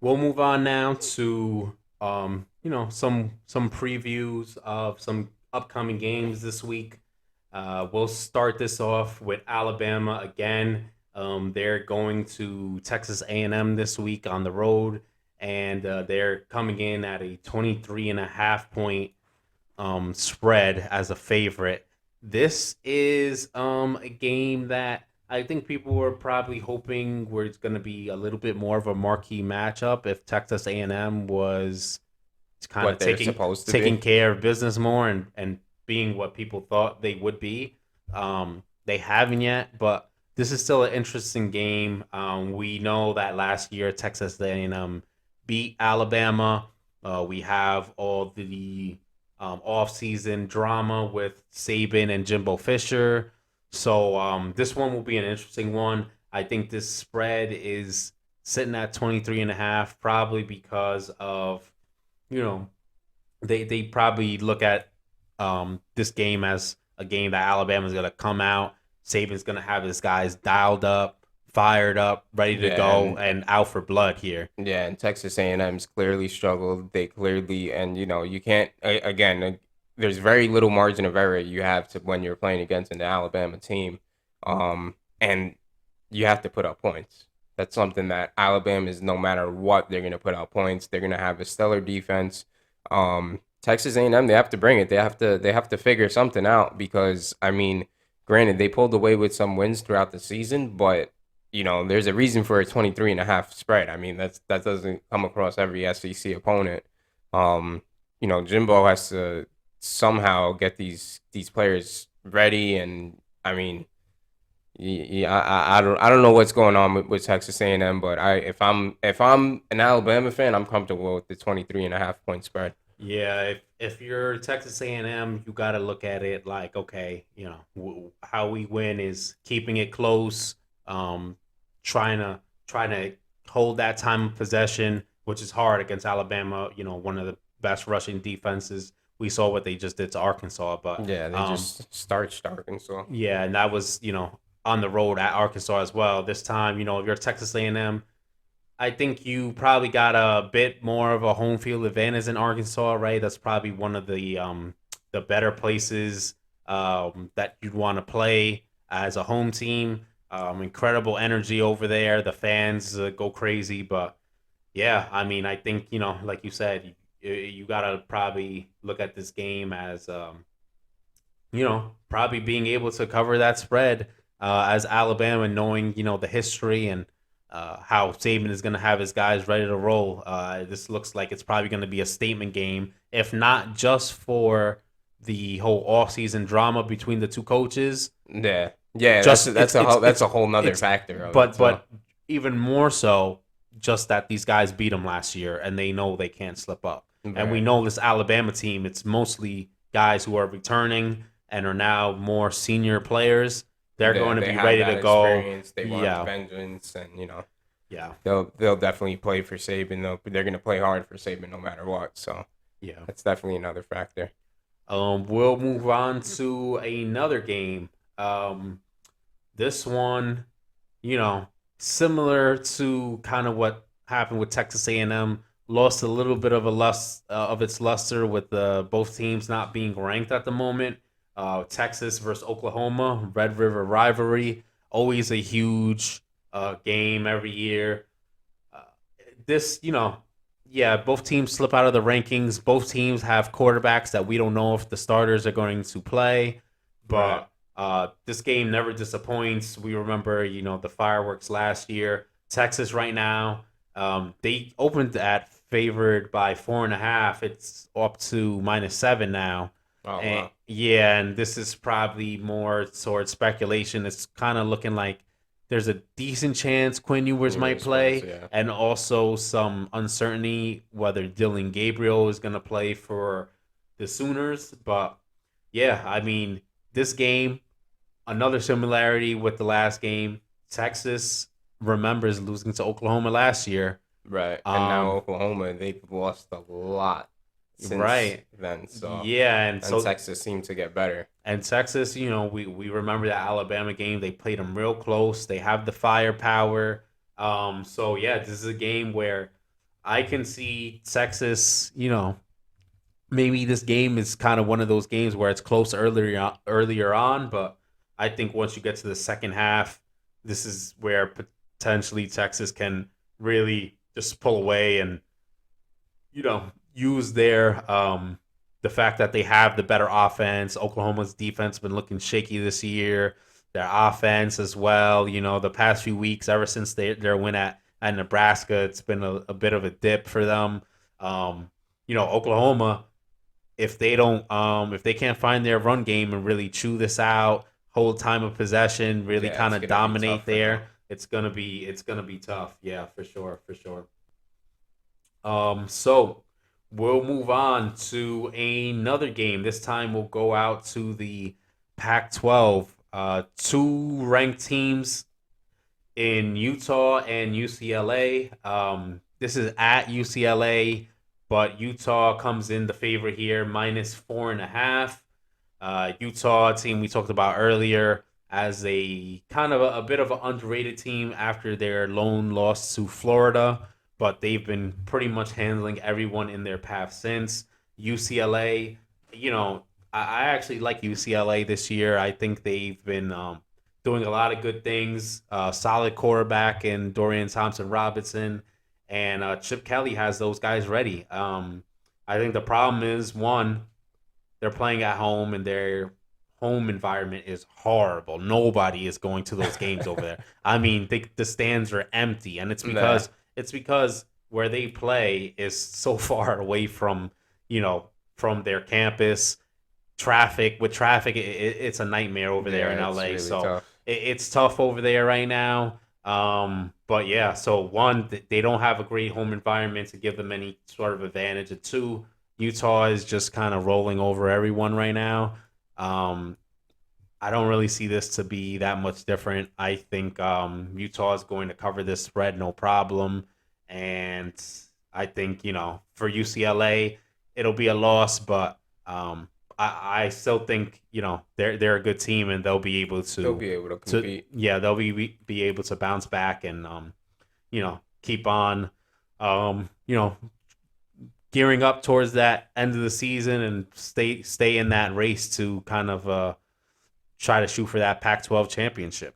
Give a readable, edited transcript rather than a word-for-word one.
We'll move on now to some previews of some upcoming games this week. We'll start this off with Alabama again. They're going to Texas A&M this week on the road, and they're coming in at a 23.5 point spread as a favorite. This is a game that I think people were probably hoping where it's going to be a little bit more of a marquee matchup if Texas A&M was kind of What they're taking supposed to taking be. care of business more and being what people thought they would be. They haven't yet, but this is still an interesting game. We know that last year Texas A&M beat Alabama. We have all the off-season drama with Saban and Jimbo Fisher. So this one will be an interesting one. I think this spread is sitting at 23.5, probably because of, you know, they probably look at this game as a game that Alabama's going to come out. Saban's going to have his guys dialed up, fired up, ready to Yeah, go, and and out for blood here. yeah, and Texas A&M's clearly struggled. They clearly, and you can't again. There's very little margin of error you have to when you're playing against an Alabama team, and you have to put up points. That's something that Alabama is no matter what they're gonna put out points. They're gonna have a stellar defense. Texas A&M, they have to bring it. They have to figure something out because I mean, granted they pulled away with some wins throughout the season, but there's a reason for a 23.5 spread. I mean, that doesn't come across every SEC opponent. Jimbo has to somehow get these players ready, and I mean, yeah, I don't know what's going on with Texas A&M, but if I'm an Alabama fan, I'm comfortable with the 23.5 point spread. Yeah, if you're Texas A&M, you got to look at it like, okay, how we win is keeping it close, um, trying to hold that time of possession, which is hard against Alabama. One of the best rushing defenses. We saw what they just did to Arkansas, but Yeah, they just starting so. yeah, and that was on the road at Arkansas as well. This time, if you're Texas A&M, I think you probably got a bit more of a home field advantage in Arkansas, right? That's probably one of the better places that you'd want to play as a home team. Incredible energy over there. The fans go crazy, but yeah, I mean, I think like you said, you gotta probably look at this game as probably being able to cover that spread as Alabama, knowing the history and how Saban is going to have his guys ready to roll. This looks like it's probably going to be a statement game, if not just for the whole offseason drama between the two coaches. Yeah, yeah, that's Just that's a whole that's it's a whole nother it's factor of it. but So even more so, just that these guys beat them last year and they know they can't slip up. And we right. know this Alabama team, it's mostly guys who are returning and are now more senior players. They're going to They be have ready to that go. experience. They want Yeah, vengeance, and yeah, they'll definitely play for Saban. They're gonna play hard for Saban no matter what. So yeah. that's definitely another factor. We'll move on to another game. Um, this one, you know, similar to kind of what happened with Texas A&M, lost a little bit of a lust of its luster with both teams not being ranked at the moment. Texas versus Oklahoma, Red River rivalry, always a huge game every year. Uh, this, yeah, both teams slip out of the rankings. Both teams have quarterbacks that we don't know if the starters are going to play, Right. but this game never disappoints. We remember, the fireworks last year. Texas right now, they opened at favored by 4.5. It's up to -7 now. Oh And wow. yeah, and this is probably more towards speculation. It's kind of looking like there's a decent chance Quinn Ewers might Ewers plays. play, Yeah. and also some uncertainty whether Dylan Gabriel is going to play for the Sooners. But yeah, I mean, this game, another similarity with the last game. Texas remembers losing to Oklahoma last year. Right. And now Um, Oklahoma, they've lost a lot since right. then. So Yeah, and and so Texas seemed to get better. Texas, we remember that Alabama game. They played them real close. They have the firepower. So yeah, this is a game where I can see Texas, maybe this game is kind of one of those games where it's close earlier on, but I think once you get to the second half, this is where potentially Texas can really just pull away and use their the fact that they have the better offense. Oklahoma's defense has been looking shaky this year. Their offense as well. The past few weeks, ever since their win at Nebraska, it's been a bit of a dip for them. Oklahoma, if they can't find their run game and really chew this out, hold time of possession, really Yeah, kind it's of gonna be tough dominate for them. there, it's gonna be tough. Yeah, for sure, for sure. So we'll move on to another game. This time we'll go out to the Pac-12. Two ranked teams in Utah and UCLA. This is at UCLA, but Utah comes in the favor here, -4.5. Utah team we talked about earlier as a kind of a bit of an underrated team after their lone loss to Florida, but they've been pretty much handling everyone in their path since. UCLA, you know, I actually like UCLA this year. I think they've been doing a lot of good things. Solid quarterback in Dorian Thompson Robinson, and Chip Kelly has those guys ready. I think the problem is one, they're playing at home and their home environment is horrible. Nobody is going to those games over there. I mean, the stands are empty, and it's Nah, because it's because where they play is so far away from you know from their campus. Traffic, it's a nightmare over there in yeah, it's LA. really So tough. it's tough over there right now. But yeah, so one, they don't have a great home environment to give them any sort of advantage. And two, Utah is just kind of rolling over everyone right now. Um, I don't really see this to be that much different. I think Utah is going to cover this spread no problem, and I think for UCLA it'll be a loss, but I still think they're a good team and they'll be able They'll to be able to to compete. yeah they'll be able to bounce back and keep on um, you know gearing up towards that end of the season and stay in that race to kind of try to shoot for that Pac-12 championship.